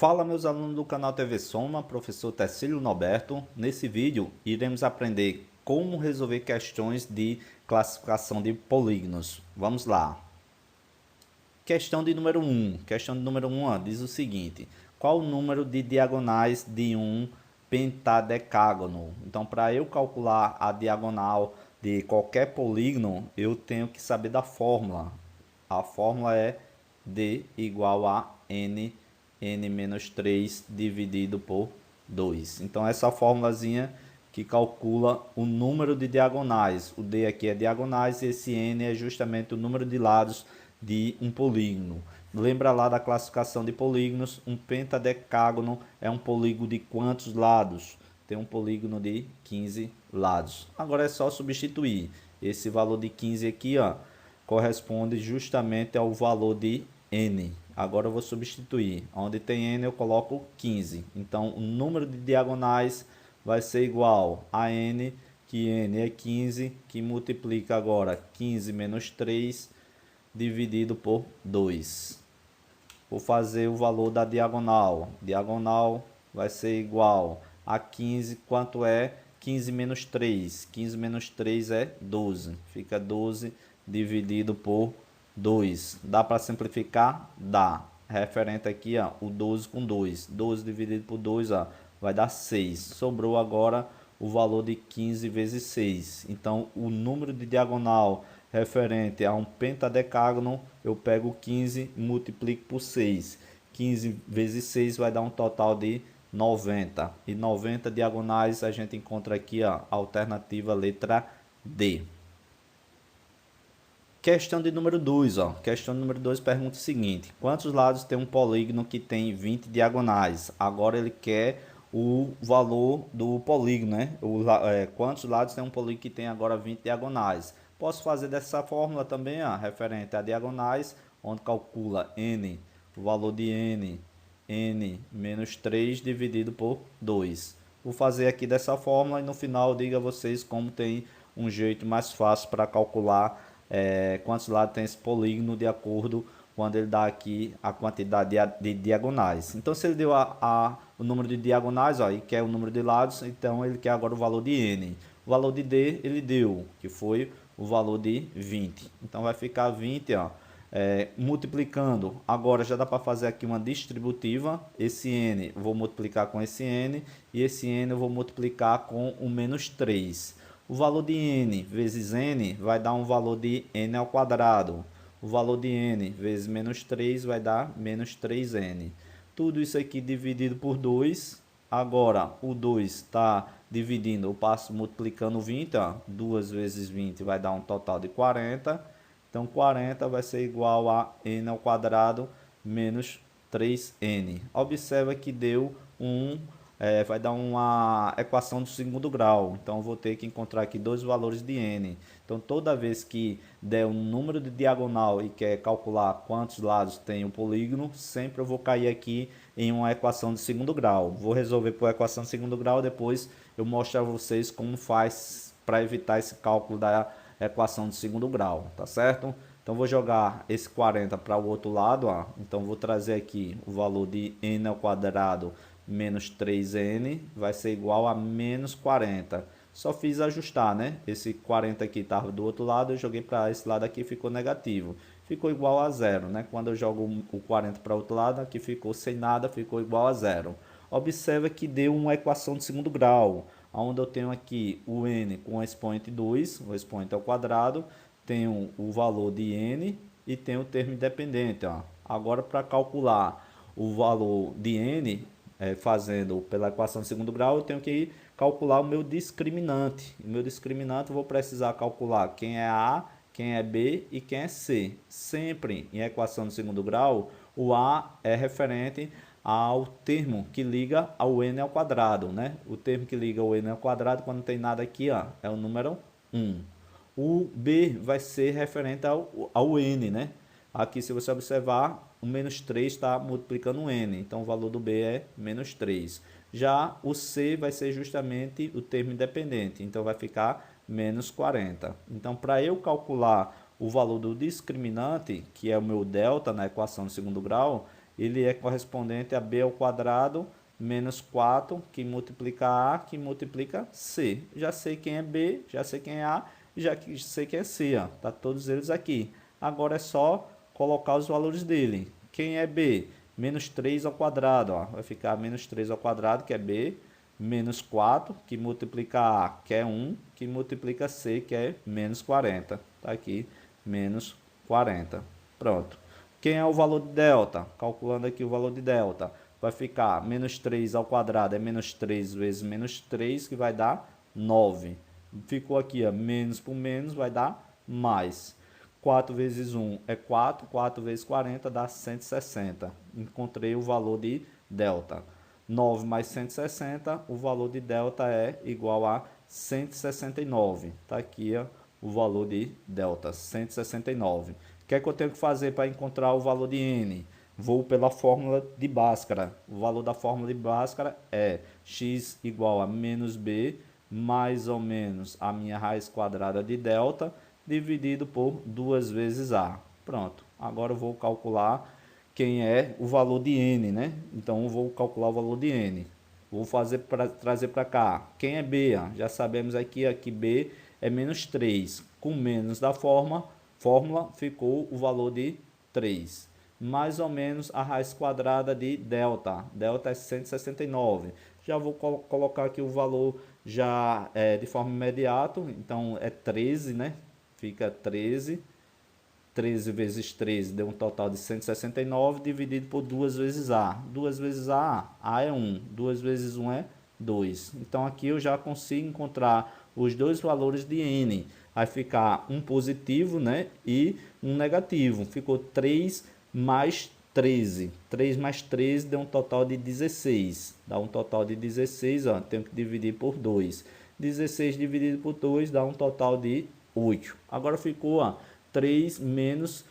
Fala meus alunos do canal TV Soma, professor Tecílio Norberto. Nesse vídeo iremos aprender como resolver questões de classificação de polígonos. Vamos lá. Questão de número 1. Questão de número 1 diz o seguinte: qual o número de diagonais de um pentadecágono? Então, para eu calcular a diagonal de qualquer polígono, eu tenho que saber da fórmula. A fórmula é D igual a n menos 3 dividido por 2. Então, essa formulazinha que calcula o número de diagonais. O D aqui é diagonais e esse N é justamente o número de lados de um polígono. Lembra lá da classificação de polígonos? Um pentadecágono é um polígono de quantos lados? Tem um polígono de 15 lados. Agora é só substituir. Esse valor de 15 aqui, ó, corresponde justamente ao valor de N. Agora eu vou substituir. Onde tem N eu coloco 15. Então o número de diagonais vai ser igual a N, que N é 15, que multiplica agora 15 menos 3 dividido por 2. Vou fazer o valor da diagonal. Diagonal vai ser igual a 15. Quanto é 15 menos 3? 15 menos 3 é 12. Fica 12 dividido por 2. Dá para simplificar? Dá. Referente aqui, ó, o 12 com 2. 12 dividido por 2, ó, vai dar 6. Sobrou agora o valor de 15 vezes 6. Então, o número de diagonal referente a um pentadecágono, eu pego 15 e multiplico por 6. 15 vezes 6 vai dar um total de 90. E 90 diagonais a gente encontra aqui a alternativa letra D. Questão de número 2, ó. Questão de número 2 pergunta o seguinte: quantos lados tem um polígono que tem 20 diagonais? Agora ele quer o valor do polígono, né? Quantos lados tem um polígono que tem agora 20 diagonais? Posso fazer dessa fórmula também, ó, referente a diagonais, onde calcula n, o valor de n menos 3 dividido por 2. Vou fazer aqui dessa fórmula e no final eu digo a vocês como tem um jeito mais fácil para calcular quantos lados tem esse polígono de acordo quando ele dá aqui a quantidade de diagonais. Então, se ele deu o número de diagonais, ó, e quer o número de lados, então ele quer agora o valor de n. O valor de D ele deu, que foi o valor de 20. Então, vai ficar 20, ó, multiplicando. Agora já dá para fazer aqui uma distributiva. Esse n eu vou multiplicar com esse n, e esse n eu vou multiplicar com o menos 3. O valor de n vezes n vai dar um valor de n ao quadrado. O valor de n vezes menos 3 vai dar menos 3n. Tudo isso aqui dividido por 2. Agora, o 2 está dividindo, eu passo multiplicando 20. Ó. 2 vezes 20 vai dar um total de 40. Então, 40 vai ser igual a n ao quadrado menos 3n. Observa que deu vai dar uma equação do segundo grau. Então, eu vou ter que encontrar aqui dois valores de n. Então, toda vez que der um número de diagonal e quer calcular quantos lados tem o polígono, sempre eu vou cair aqui em uma equação de segundo grau. Vou resolver por equação de segundo grau, depois eu mostro a vocês como faz para evitar esse cálculo da equação de segundo grau, tá certo? Então, vou jogar esse 40 para o outro lado, ó. Então, vou trazer aqui o valor de n ao quadrado menos 3n vai ser igual a menos 40. Só fiz ajustar, né? Esse 40 aqui estava do outro lado, eu joguei para esse lado aqui, ficou negativo. Ficou igual a zero, né? Quando eu jogo o 40 para o outro lado, aqui ficou sem nada, ficou igual a zero. Observa que deu uma equação de segundo grau, onde eu tenho aqui o n com o expoente 2, o expoente ao quadrado, tenho o valor de n e tenho o termo independente. Ó. Agora, para calcular o valor de n, fazendo pela equação de segundo grau, eu tenho que calcular o meu discriminante. O meu discriminante eu vou precisar calcular quem é A, quem é B e quem é C. Sempre em equação de segundo grau, o A é referente ao termo que liga ao n ao quadrado, né? O termo que liga ao n ao quadrado, quando não tem nada aqui, ó, é o número 1. O B vai ser referente ao n, né? Aqui, se você observar, o menos 3 está multiplicando o n, então o valor do B é menos 3. Já o C vai ser justamente o termo independente, então vai ficar menos 40. Então, para eu calcular o valor do discriminante, que é o meu delta na equação de segundo grau, ele é correspondente a b ao quadrado menos 4, que multiplica a, que multiplica c. Já sei quem é b, já sei quem é a, já sei quem é c, ó. Tá todos eles aqui. Agora é só colocar os valores dele. Quem é b? Menos 3 ao quadrado, ó. Vai ficar menos 3 ao quadrado, que é b, menos 4, que multiplica a, que é 1, que multiplica c, que é menos 40. Tá aqui, menos 40. Pronto. Quem é o valor de delta? Calculando aqui o valor de delta. Vai ficar menos 3 ao quadrado, é menos 3 vezes menos 3, que vai dar 9. Ficou aqui, ó, menos por menos, vai dar mais. 4 vezes 1 é 4, 4 vezes 40 dá 160. Encontrei o valor de delta. 9 mais 160, o valor de delta é igual a 169. Está aqui, ó, o valor de delta, 169. O que é que eu tenho que fazer para encontrar o valor de n? Vou pela fórmula de Bhaskara. O valor da fórmula de Bhaskara é x igual a menos b, mais ou menos a minha raiz quadrada de delta, dividido por 2 vezes a. Pronto. Agora eu vou calcular quem é o valor de n, né? Então eu vou calcular o valor de n. Vou trazer para cá. Quem é b? Já sabemos aqui que b é menos 3. Com menos da fórmula ficou o valor de 3. Mais ou menos a raiz quadrada de delta. Delta é 169. Já vou colocar aqui o valor já de forma imediata. Então é 13, né? Fica 13. 13 vezes 13 deu um total de 169, dividido por 2 vezes A. 2 vezes A é 1. 2 vezes 1 é 2. Então, aqui eu já consigo encontrar os dois valores de N. Vai ficar um positivo, né, e um negativo. Ficou 3 mais 13. 3 mais 13 deu um total de 16. Dá um total de 16, ó, tenho que dividir por 2. 16 dividido por 2 dá um total de 8. Agora ficou, ó, 3 menos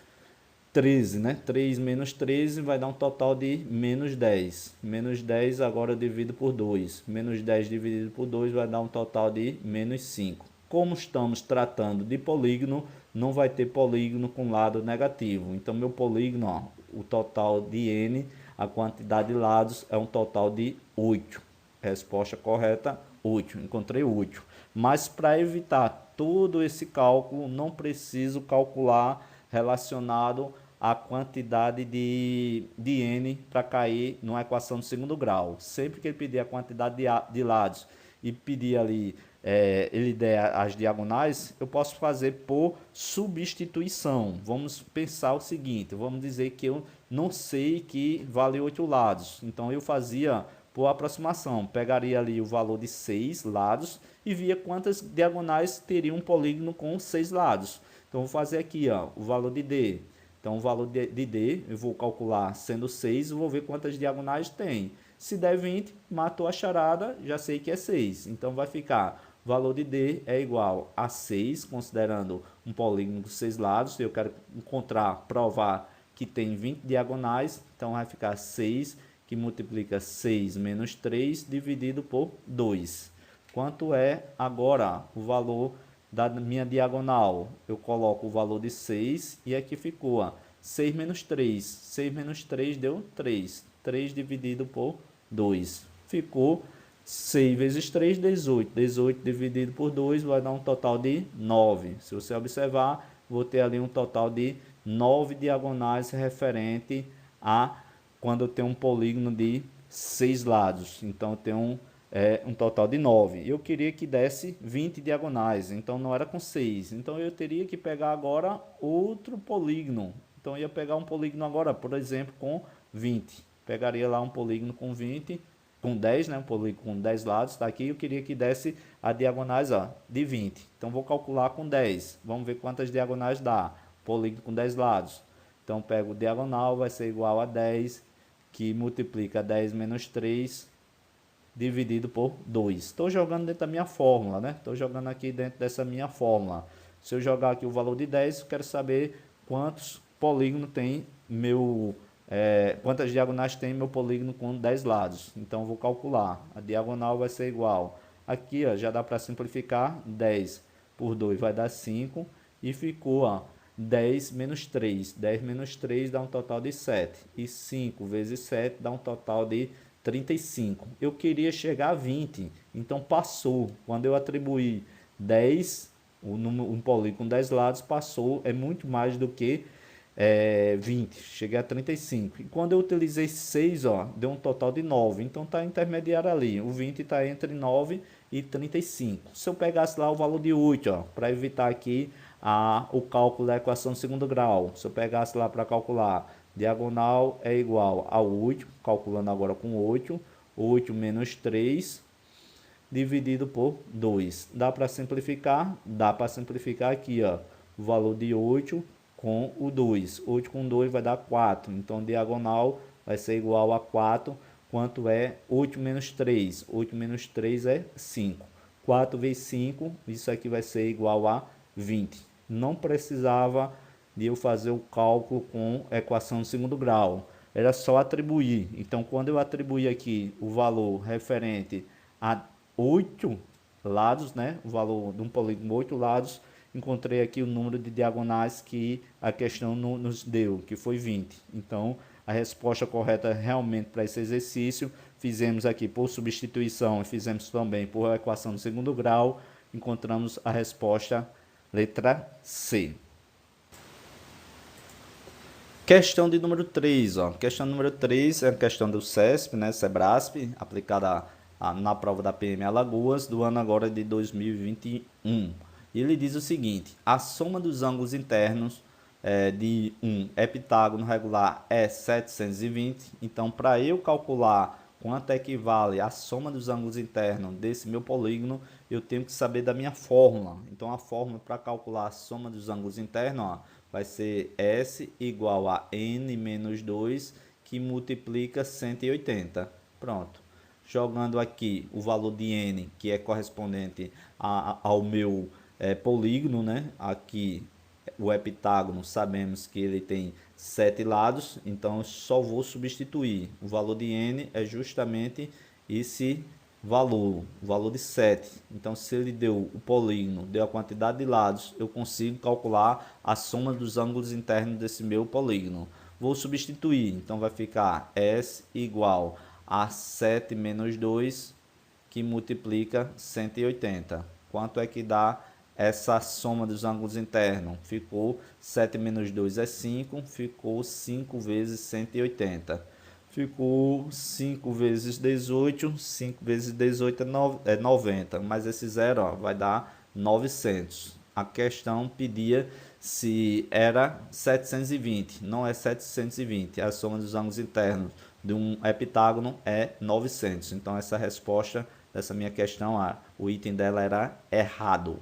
13, né? 3 menos 13 vai dar um total de menos 10. Menos 10 agora eu divido por 2. Menos 10 dividido por 2 vai dar um total de menos 5. Como estamos tratando de polígono, não vai ter polígono com lado negativo. Então, meu polígono, ó, o total de n, a quantidade de lados é um total de 8. Resposta correta, 8. Encontrei 8. Mas para evitar todo esse cálculo, não preciso calcular relacionado à quantidade de n para cair numa equação de segundo grau. Sempre que ele pedir a quantidade de lados e pedir ali, ele der as diagonais, eu posso fazer por substituição. Vamos pensar o seguinte, vamos dizer que eu não sei que vale 8 lados. Então eu fazia por aproximação, pegaria ali o valor de 6 lados e via quantas diagonais teria um polígono com 6 lados. Então, vou fazer aqui, ó, o valor de D. Então, o valor de D, eu vou calcular sendo 6, vou ver quantas diagonais tem. Se der 20, matou a charada, já sei que é 6. Então, vai ficar, o valor de D é igual a 6, considerando um polígono com 6 lados. Eu quero encontrar, provar que tem 20 diagonais, então vai ficar 6, que multiplica 6 menos 3, dividido por 2. Quanto é agora o valor da minha diagonal? Eu coloco o valor de 6 e aqui ficou, ó, 6 menos 3. 6 menos 3 deu 3. 3 dividido por 2. Ficou 6 vezes 3, 18. 18 dividido por 2 vai dar um total de 9. Se você observar, vou ter ali um total de 9 diagonais referente a quando eu tenho um polígono de 6 lados. Então, eu tenho um total de 9. Eu queria que desse 20 diagonais, então não era com 6. Então, eu teria que pegar agora outro polígono. Então, eu ia pegar um polígono agora, por exemplo, com 20. Pegaria lá um polígono com 20, com 10, né? Um polígono com 10 lados. Tá aqui, eu queria que desse a diagonais, ó, de 20. Então, vou calcular com 10. Vamos ver quantas diagonais dá. Polígono com 10 lados. Então, pego o diagonal, vai ser igual a 10, que multiplica 10 menos 3, dividido por 2. Estou jogando dentro da minha fórmula, né? Estou jogando aqui dentro dessa minha fórmula. Se eu jogar aqui o valor de 10, eu quero saber quantos polígonos tem meu... quantas diagonais tem meu polígono com 10 lados. Então, eu vou calcular. A diagonal vai ser igual. Aqui, ó, já dá para simplificar. 10 por 2 vai dar 5. E ficou, ó, 10 menos 3. 10 menos 3 dá um total de 7. E 5 vezes 7 dá um total de 35. Eu queria chegar a 20, então passou. Quando eu atribuí 10, um polígono com 10 lados, passou, é muito mais do que 20, cheguei a 35. E quando eu utilizei 6, ó, deu um total de 9, então está intermediário ali. O 20 está entre 9 e 35. Se eu pegasse lá o valor de 8, para evitar aqui o cálculo da equação de segundo grau, se eu pegasse lá para calcular, diagonal é igual a 8, calculando agora com 8, 8 menos 3, dividido por 2. Dá para simplificar? Dá para simplificar aqui, ó, o valor de 8 com o 2. 8 com 2 vai dar 4. Então, diagonal vai ser igual a 4. Quanto é 8 menos 3? 8 menos 3 é 5. 4 vezes 5, isso aqui vai ser igual a 20. Não precisava de eu fazer o cálculo com equação de segundo grau. Era só atribuir. Então, quando eu atribuir aqui o valor referente a 8 lados, né? O valor de um polígono 8 lados, encontrei aqui o número de diagonais que a questão nos deu, que foi 20. Então, a resposta correta realmente para esse exercício, fizemos aqui por substituição e fizemos também por equação de segundo grau, encontramos a resposta letra C. Questão de número 3, ó. Questão número 3 é a questão do CESP, né, Sebrasp, aplicada na prova da PM Alagoas, do ano agora de 2021. E ele diz o seguinte: a soma dos ângulos internos de um heptágono regular é 720. Então, para eu calcular quanto equivale a soma dos ângulos internos desse meu polígono, eu tenho que saber da minha fórmula. Então, a fórmula para calcular a soma dos ângulos internos, ó, vai ser S igual a N menos 2, que multiplica 180. Pronto. Jogando aqui o valor de N, que é correspondente ao meu polígono, né? Aqui o heptágono, sabemos que ele tem 7 lados, então eu só vou substituir. O valor de N é justamente esse valor, o valor de 7. Então, se ele deu o polígono, deu a quantidade de lados, eu consigo calcular a soma dos ângulos internos desse meu polígono. Vou substituir, então vai ficar S igual a 7 menos 2, que multiplica 180. Quanto é que dá essa soma dos ângulos internos? Ficou 7 menos 2 é 5, ficou 5 vezes 180. Ficou 5 vezes 18, 5 vezes 18 é 90, mas esse zero, ó, vai dar 900. A questão pedia se era 720, não é 720, a soma dos ângulos internos de um heptágono é 900. Então, essa resposta dessa minha questão, o item dela era errado.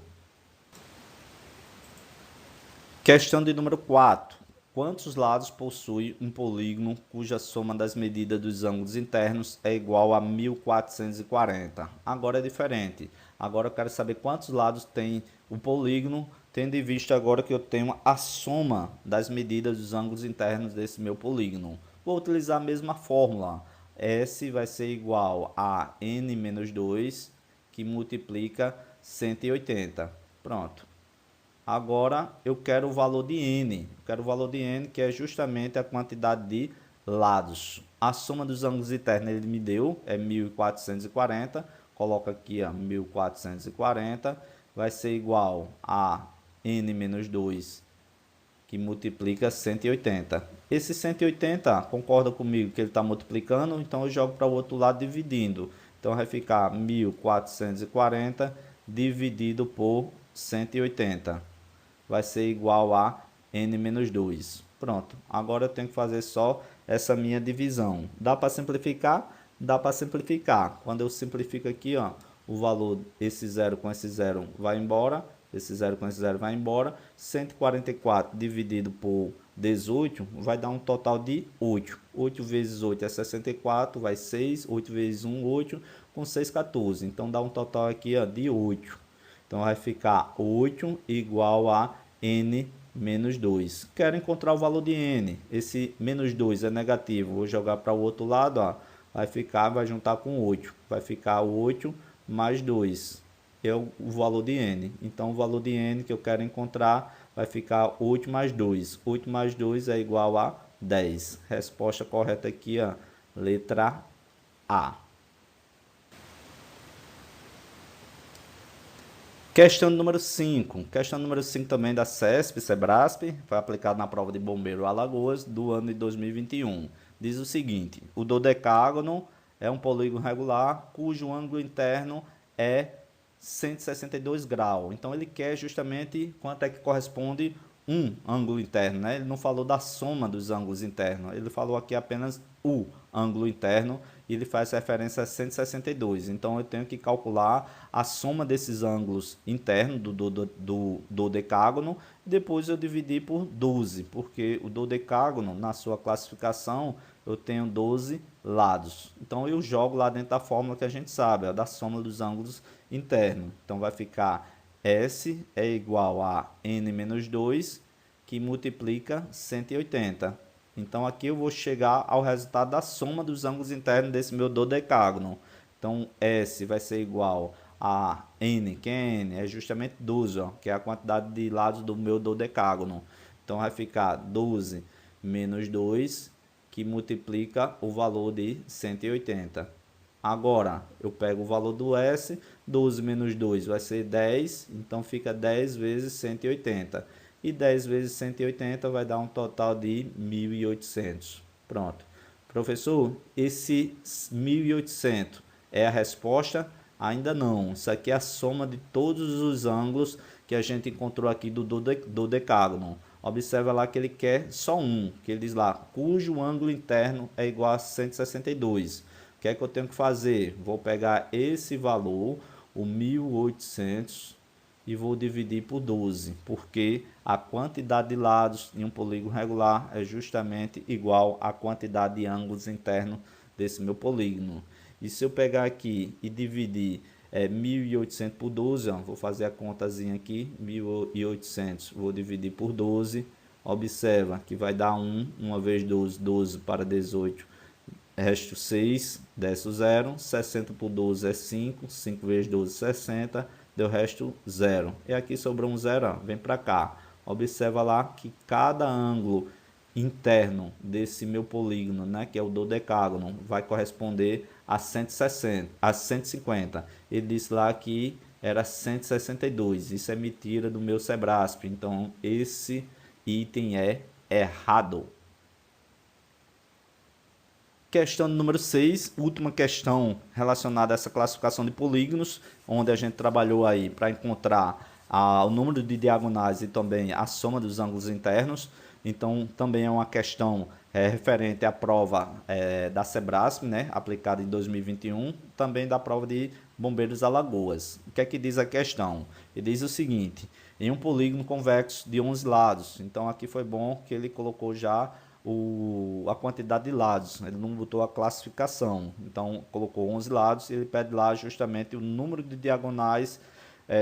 Questão de número 4. Quantos lados possui um polígono cuja soma das medidas dos ângulos internos é igual a 1440? Agora é diferente. Agora eu quero saber quantos lados tem o polígono, tendo em vista agora que eu tenho a soma das medidas dos ângulos internos desse meu polígono. Vou utilizar a mesma fórmula. S vai ser igual a N menos 2, que multiplica 180. Pronto. Agora eu quero o valor de N. Eu quero o valor de N, que é justamente a quantidade de lados. A soma dos ângulos internos ele me deu, é 1440. Coloca aqui, ó, 1440. Vai ser igual a N menos 2, que multiplica 180. Esse 180, concorda comigo que ele está multiplicando, então eu jogo para o outro lado dividindo. Então vai ficar 1440 dividido por 180. Vai ser igual a N menos 2. Pronto, agora eu tenho que fazer só essa minha divisão. Dá para simplificar? Dá para simplificar. Quando eu simplifico aqui, ó, o valor, esse zero com esse zero vai embora, esse zero com esse zero vai embora. 144 dividido por 18 vai dar um total de 8. 8 vezes 8 é 64, vai 6. 8 vezes 1, 8. Com 6, 14. Então, dá um total aqui, ó, de 8. Então, vai ficar 8 igual a N menos 2. Quero encontrar o valor de N. Esse menos 2 é negativo. Vou jogar para o outro lado, ó. Vai juntar com 8. Vai ficar 8 mais 2. É o valor de N. Então, o valor de N que eu quero encontrar vai ficar 8 mais 2. 8 mais 2 é igual a 10. Resposta correta aqui, ó, letra A. Questão número 5. Questão número 5 também da CESP, Sebrasp, foi aplicado na prova de bombeiro Alagoas do ano de 2021. Diz o seguinte: o dodecágono é um polígono regular cujo ângulo interno é 162 graus. Então ele quer justamente quanto é que corresponde um ângulo interno, né? Ele não falou da soma dos ângulos internos, ele falou aqui apenas o ângulo interno e ele faz referência a 162. Então eu tenho que calcular a soma desses ângulos internos do dodecágono e depois eu dividir por 12, porque o dodecágono, na sua classificação, eu tenho 12 lados. Então eu jogo lá dentro da fórmula que a gente sabe, a da soma dos ângulos internos. Então vai ficar S é igual a N menos 2, que multiplica 180. Então aqui eu vou chegar ao resultado da soma dos ângulos internos desse meu dodecágono. Então S vai ser igual a N, que é N? É justamente 12, ó, que é a quantidade de lados do meu dodecágono. Então vai ficar 12 menos 2, que multiplica o valor de 180. Agora, eu pego o valor do S, 12 menos 2 vai ser 10, então fica 10 vezes 180. E 10 vezes 180 vai dar um total de 1.800. Pronto. Professor, esse 1.800 é a resposta? Ainda não. Isso aqui é a soma de todos os ângulos que a gente encontrou aqui do dodecágono. Observa lá que ele quer só um, que ele diz lá, cujo ângulo interno é igual a 162. O que é que eu tenho que fazer? Vou pegar esse valor, o 1.800, e vou dividir por 12, porque a quantidade de lados em um polígono regular é justamente igual à quantidade de ângulos internos desse meu polígono. E se eu pegar aqui e dividir 1.800 por 12, ó, vou fazer a contazinha aqui, 1.800, vou dividir por 12, observa que vai dar 1 vezes 12, 12 para 18, resto 6, desce o 0, 60 por 12 é 5, 5 vezes 12, 60, deu resto 0. E aqui sobrou um 0, ó, vem para cá. Observa lá que cada ângulo interno desse meu polígono, né, que é o dodecágono, vai corresponder a 160, a 150. Ele disse lá que era 162. Isso é mentira do meu Sebrasp. Então esse item é errado. Questão número 6, última questão relacionada a essa classificação de polígonos, onde a gente trabalhou aí para encontrar o número de diagonais e também a soma dos ângulos internos. Então também é uma questão referente à prova da Sebrasp, né, aplicada em 2021, também da prova de Bombeiros Alagoas. O que é que diz a questão? Ele diz o seguinte: em um polígono convexo de 11 lados. Então aqui foi bom que ele colocou já a quantidade de lados, ele não botou a classificação, então colocou 11 lados e ele pede lá justamente o número de diagonais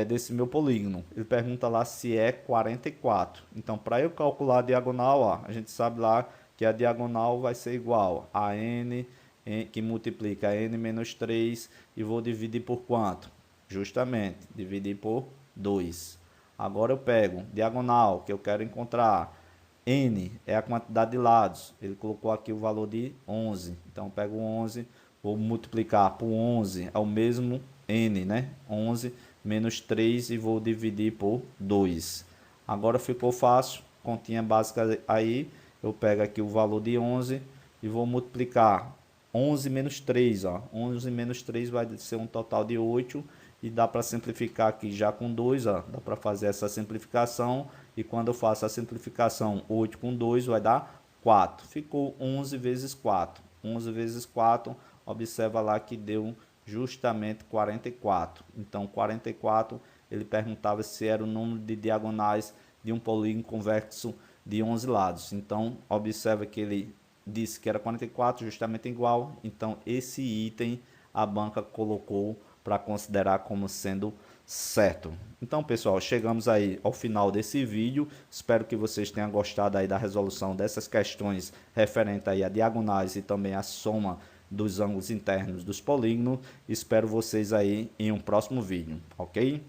desse meu polígono. Ele pergunta lá se é 44. Então para eu calcular a diagonal, ó, a gente sabe lá que a diagonal vai ser igual a n, que multiplica n menos 3, e vou dividir por quanto? Justamente, dividir por 2. Agora eu pego diagonal, que eu quero encontrar. N é a quantidade de lados, ele colocou aqui o valor de 11, então eu pego 11, vou multiplicar por 11, é o mesmo N, né? 11 menos 3 e vou dividir por 2. Agora ficou fácil, continha básica aí, eu pego aqui o valor de 11 e vou multiplicar 11 menos 3, ó. 11 menos 3 vai ser um total de 8, e dá para simplificar aqui já com 2, ó. Dá para fazer essa simplificação, e quando eu faço a simplificação, 8 com 2 vai dar 4. Ficou 11 vezes 4. 11 vezes 4, observa lá que deu justamente 44. Então 44, ele perguntava se era o número de diagonais de um polígono convexo de 11 lados. Então observa que ele disse que era 44, justamente igual. Então esse item a banca colocou para considerar como sendo certo. Então, pessoal, chegamos aí ao final desse vídeo. Espero que vocês tenham gostado aí da resolução dessas questões referente aí a diagonais e também a soma dos ângulos internos dos polígonos. Espero vocês aí em um próximo vídeo, ok?